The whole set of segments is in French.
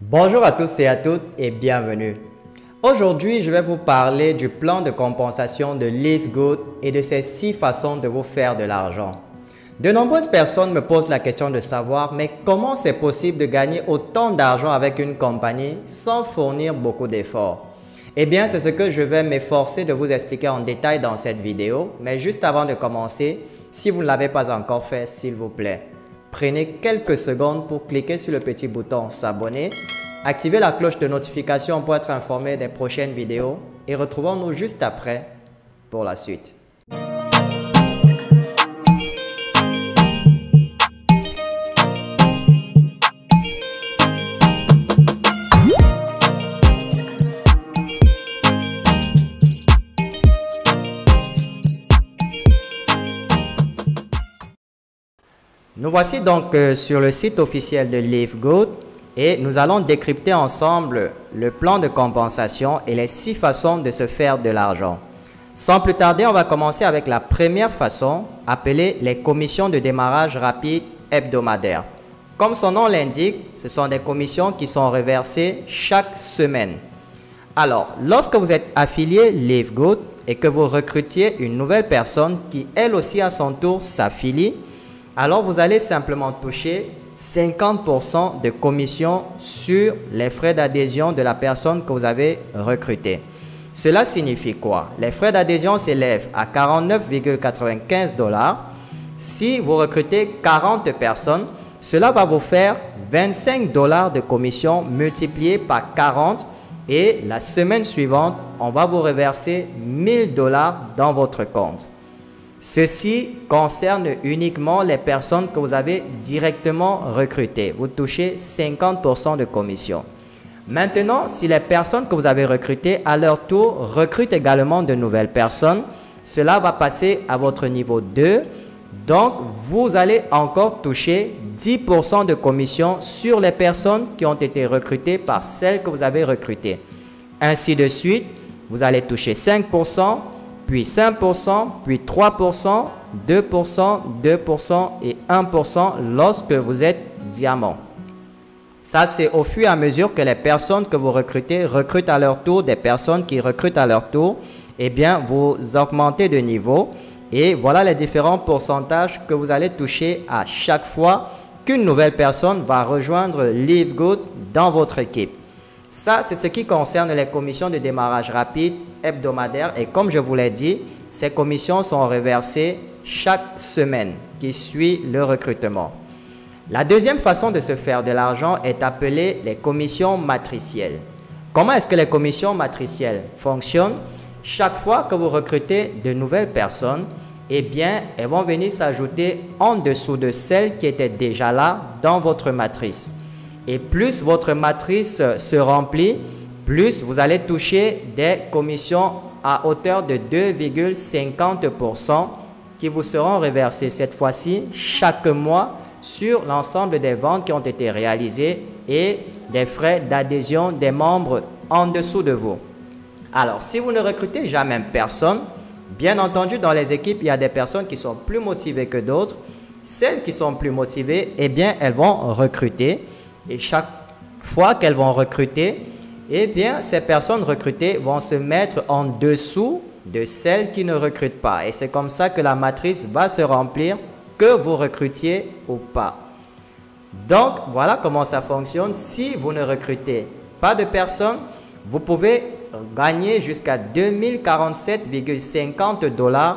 Bonjour à tous et à toutes et bienvenue. Aujourd'hui, je vais vous parler du plan de compensation de Live Good et de ses 6 façons de vous faire de l'argent. De nombreuses personnes me posent la question de savoir mais comment c'est possible de gagner autant d'argent avec une compagnie sans fournir beaucoup d'efforts? Eh bien, c'est ce que je vais m'efforcer de vous expliquer en détail dans cette vidéo. Mais juste avant de commencer, si vous ne l'avez pas encore fait, s'il vous plaît, prenez quelques secondes pour cliquer sur le petit bouton s'abonner, activez la cloche de notification pour être informé des prochaines vidéos et retrouvons-nous juste après pour la suite. Nous voici donc sur le site officiel de Live Good et nous allons décrypter ensemble le plan de compensation et les 6 façons de se faire de l'argent. Sans plus tarder, on va commencer avec la première façon, appelée les commissions de démarrage rapide hebdomadaires. Comme son nom l'indique, ce sont des commissions qui sont reversées chaque semaine. Alors, lorsque vous êtes affilié Live Good et que vous recrutiez une nouvelle personne qui elle aussi à son tour s'affilie, alors vous allez simplement toucher 50% de commission sur les frais d'adhésion de la personne que vous avez recrutée. Cela signifie quoi? Les frais d'adhésion s'élèvent à 49,95 $. Si vous recrutez 40 personnes, cela va vous faire 25 $ de commission multiplié par 40 et la semaine suivante, on va vous reverser 1000 $ dans votre compte. Ceci concerne uniquement les personnes que vous avez directement recrutées. Vous touchez 50% de commission. Maintenant, si les personnes que vous avez recrutées à leur tour recrutent également de nouvelles personnes, cela va passer à votre niveau 2. Donc, vous allez encore toucher 10% de commission sur les personnes qui ont été recrutées par celles que vous avez recrutées. Ainsi de suite, vous allez toucher 5%. Puis 5%, puis 3%, 2%, 2% et 1% lorsque vous êtes diamant. Ça, c'est au fur et à mesure que les personnes que vous recrutez recrutent à leur tour, des personnes qui recrutent à leur tour, eh bien, vous augmentez de niveau. Et voilà les différents pourcentages que vous allez toucher à chaque fois qu'une nouvelle personne va rejoindre Live Good dans votre équipe. Ça, c'est ce qui concerne les commissions de démarrage rapide hebdomadaires et comme je vous l'ai dit, ces commissions sont reversées chaque semaine qui suit le recrutement. La deuxième façon de se faire de l'argent est appelée les commissions matricielles. Comment est-ce que les commissions matricielles fonctionnent? Chaque fois que vous recrutez de nouvelles personnes, eh bien, elles vont venir s'ajouter en dessous de celles qui étaient déjà là dans votre matrice. Et plus votre matrice se remplit, plus vous allez toucher des commissions à hauteur de 2,50% qui vous seront reversées cette fois-ci chaque mois sur l'ensemble des ventes qui ont été réalisées et des frais d'adhésion des membres en dessous de vous. Alors, si vous ne recrutez jamais personne, bien entendu, dans les équipes, il y a des personnes qui sont plus motivées que d'autres. Celles qui sont plus motivées, eh bien, elles vont recruter. Et chaque fois qu'elles vont recruter, eh bien, ces personnes recrutées vont se mettre en dessous de celles qui ne recrutent pas. Et c'est comme ça que la matrice va se remplir, que vous recrutiez ou pas. Donc, voilà comment ça fonctionne. Si vous ne recrutez pas de personnes, vous pouvez gagner jusqu'à 2047,50 $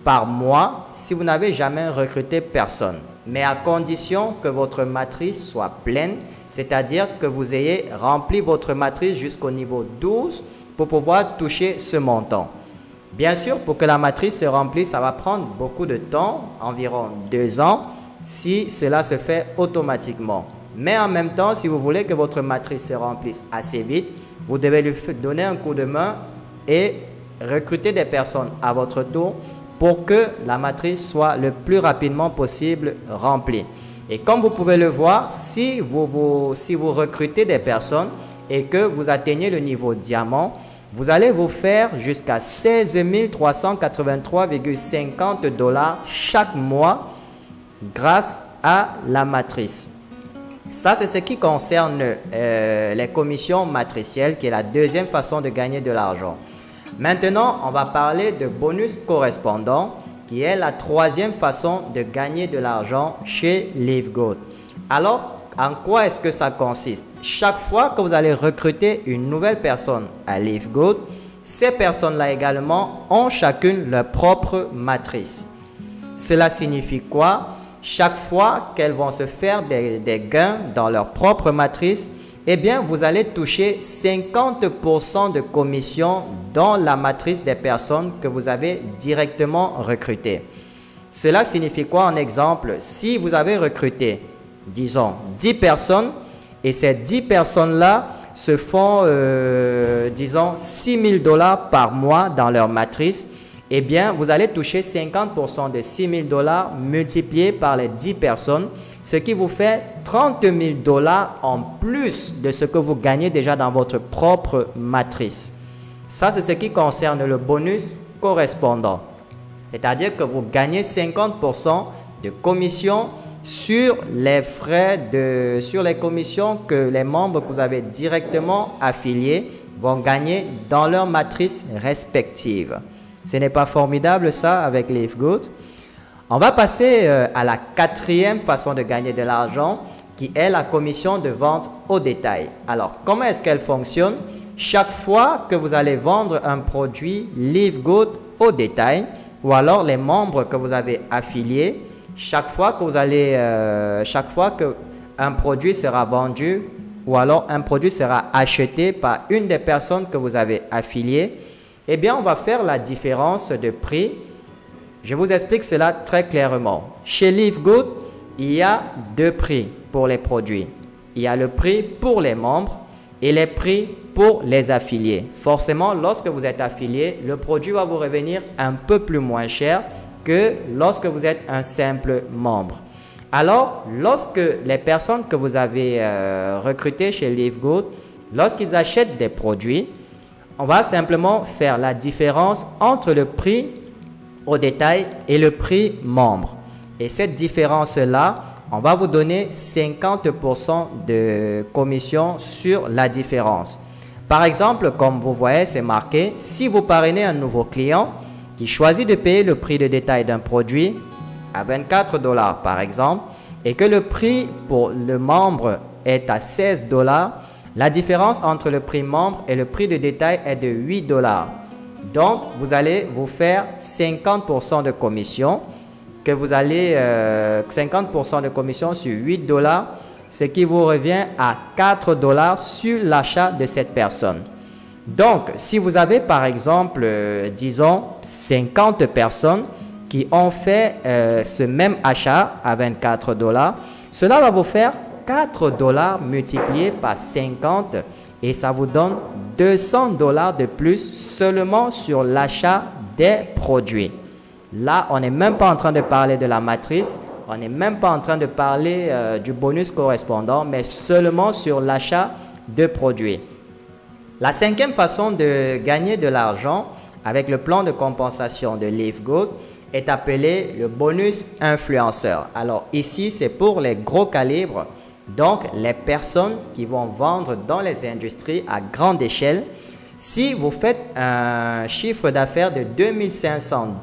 par mois si vous n'avez jamais recruté personne. Mais à condition que votre matrice soit pleine, c'est-à-dire que vous ayez rempli votre matrice jusqu'au niveau 12 pour pouvoir toucher ce montant. Bien sûr, pour que la matrice se remplisse, ça va prendre beaucoup de temps, environ 2 ans, si cela se fait automatiquement. Mais en même temps, si vous voulez que votre matrice se remplisse assez vite, vous devez lui donner un coup de main et recruter des personnes à votre tour pour que la matrice soit le plus rapidement possible remplie. Et comme vous pouvez le voir, si vous recrutez des personnes et que vous atteignez le niveau diamant, vous allez vous faire jusqu'à 16 383,50 $ chaque mois grâce à la matrice. Ça, c'est ce qui concerne les commissions matricielles, qui est la deuxième façon de gagner de l'argent. Maintenant, on va parler de bonus correspondant, qui est la troisième façon de gagner de l'argent chez LiveGoat. Alors, en quoi est-ce que ça consiste? Chaque fois que vous allez recruter une nouvelle personne à LiveGoat, ces personnes-là également ont chacune leur propre matrice. Cela signifie quoi? Chaque fois qu'elles vont se faire des gains dans leur propre matrice, eh bien, vous allez toucher 50% de commission dans la matrice des personnes que vous avez directement recrutées. Cela signifie quoi en exemple? Si vous avez recruté, disons, 10 personnes et ces 10 personnes-là se font, disons, $6 000 par mois dans leur matrice, eh bien, vous allez toucher 50% de $6 000 multiplié par les 10 personnes, ce qui vous fait $30 000 en plus de ce que vous gagnez déjà dans votre propre matrice. Ça, c'est ce qui concerne le bonus correspondant. C'est-à-dire que vous gagnez 50% de commission sur les frais sur les commissions que les membres que vous avez directement affiliés vont gagner dans leur matrice respective. Ce n'est pas formidable ça avec LiveGoat? On va passer à la quatrième façon de gagner de l'argent qui est la commission de vente au détail. Alors, comment est-ce qu'elle fonctionne? Chaque fois que vous allez vendre un produit LiveGoat au détail ou alors les membres que vous avez affiliés, chaque fois qu'un produit sera vendu ou alors un produit sera acheté par une des personnes que vous avez affiliées, eh bien, on va faire la différence de prix. Je vous explique cela très clairement. Chez LiveGoat, il y a deux prix pour les produits. Il y a le prix pour les membres et les prix pour les affiliés. Forcément, lorsque vous êtes affilié, le produit va vous revenir un peu plus moins cher que lorsque vous êtes un simple membre. Alors, lorsque les personnes que vous avez recrutées chez LiveGoat, lorsqu'ils achètent des produits, on va simplement faire la différence entre le prix au détail et le prix membre. Et cette différence-là, on va vous donner 50% de commission sur la différence. Par exemple, comme vous voyez, c'est marqué, si vous parrainez un nouveau client qui choisit de payer le prix de détail d'un produit à $24 par exemple, et que le prix pour le membre est à $16, la différence entre le prix membre et le prix de détail est de $8. Donc, vous allez vous faire 50% de commission, que vous allez 50% de commission sur $8, ce qui vous revient à $4 sur l'achat de cette personne. Donc, si vous avez par exemple, disons, 50 personnes qui ont fait ce même achat à $24, cela va vous faire $4 multiplié par 50 et ça vous donne $200 de plus seulement sur l'achat des produits. Là, on n'est même pas en train de parler de la matrice, on n'est même pas en train de parler du bonus correspondant, mais seulement sur l'achat de produits. La cinquième façon de gagner de l'argent avec le plan de compensation de LiveGoat est appelé le bonus influenceur. Alors ici, c'est pour les gros calibres. Donc, les personnes qui vont vendre dans les industries à grande échelle, si vous faites un chiffre d'affaires de $2500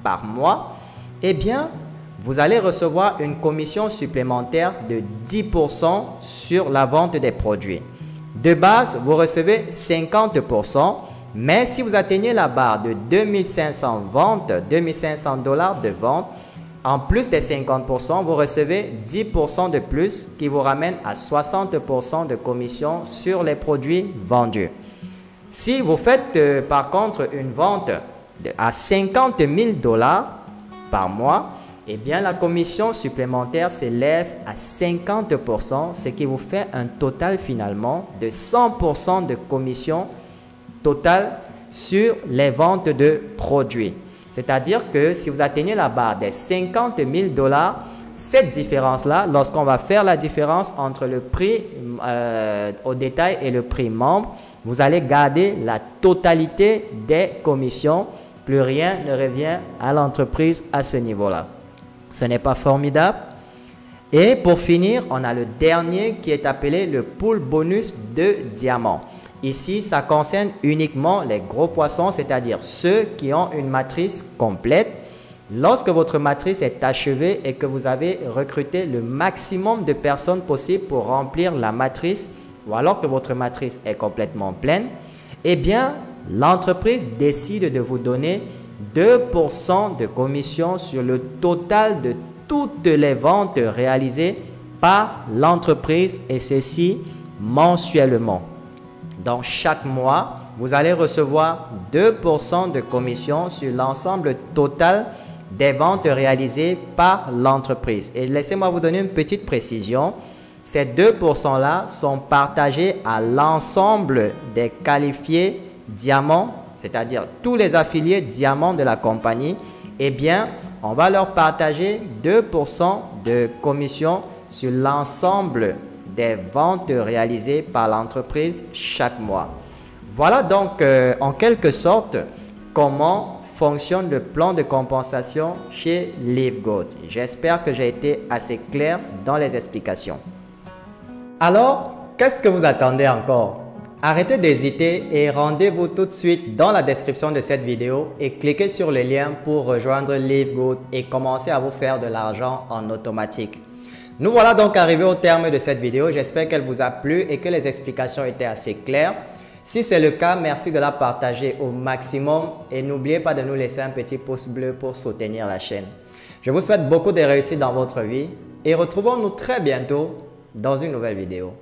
par mois, eh bien, vous allez recevoir une commission supplémentaire de 10% sur la vente des produits. De base, vous recevez 50%, mais si vous atteignez la barre de 2500 ventes, $2500 de vente, en plus des 50%, vous recevez 10% de plus qui vous ramène à 60% de commission sur les produits vendus. Si vous faites par contre une vente à $50 000 par mois, eh bien la commission supplémentaire s'élève à 50%, ce qui vous fait un total finalement de 100% de commission totale sur les ventes de produits. C'est-à-dire que si vous atteignez la barre des $50 000, cette différence-là, lorsqu'on va faire la différence entre le prix au détail et le prix membre, vous allez garder la totalité des commissions. Plus rien ne revient à l'entreprise à ce niveau-là. Ce n'est pas formidable? Et pour finir, on a le dernier qui est appelé le pool bonus de diamants. Ici, ça concerne uniquement les gros poissons, c'est-à-dire ceux qui ont une matrice complète. Lorsque votre matrice est achevée et que vous avez recruté le maximum de personnes possible pour remplir la matrice, ou alors que votre matrice est complètement pleine, eh bien, l'entreprise décide de vous donner 2% de commission sur le total de toutes les ventes réalisées par l'entreprise, et ceci mensuellement. Donc, chaque mois, vous allez recevoir 2% de commission sur l'ensemble total des ventes réalisées par l'entreprise. Et laissez-moi vous donner une petite précision. Ces 2%-là sont partagés à l'ensemble des qualifiés diamants, c'est-à-dire tous les affiliés diamants de la compagnie. Eh bien, on va leur partager 2% de commission sur l'ensemble des ventes réalisées par l'entreprise chaque mois. Voilà donc en quelque sorte comment fonctionne le plan de compensation chez LiveGoat. J'espère que j'ai été assez clair dans les explications. Alors, qu'est-ce que vous attendez encore? Arrêtez d'hésiter et rendez-vous tout de suite dans la description de cette vidéo et cliquez sur le lien pour rejoindre LiveGoat et commencer à vous faire de l'argent en automatique. Nous voilà donc arrivés au terme de cette vidéo. J'espère qu'elle vous a plu et que les explications étaient assez claires. Si c'est le cas, merci de la partager au maximum et n'oubliez pas de nous laisser un petit pouce bleu pour soutenir la chaîne. Je vous souhaite beaucoup de réussite dans votre vie et retrouvons-nous très bientôt dans une nouvelle vidéo.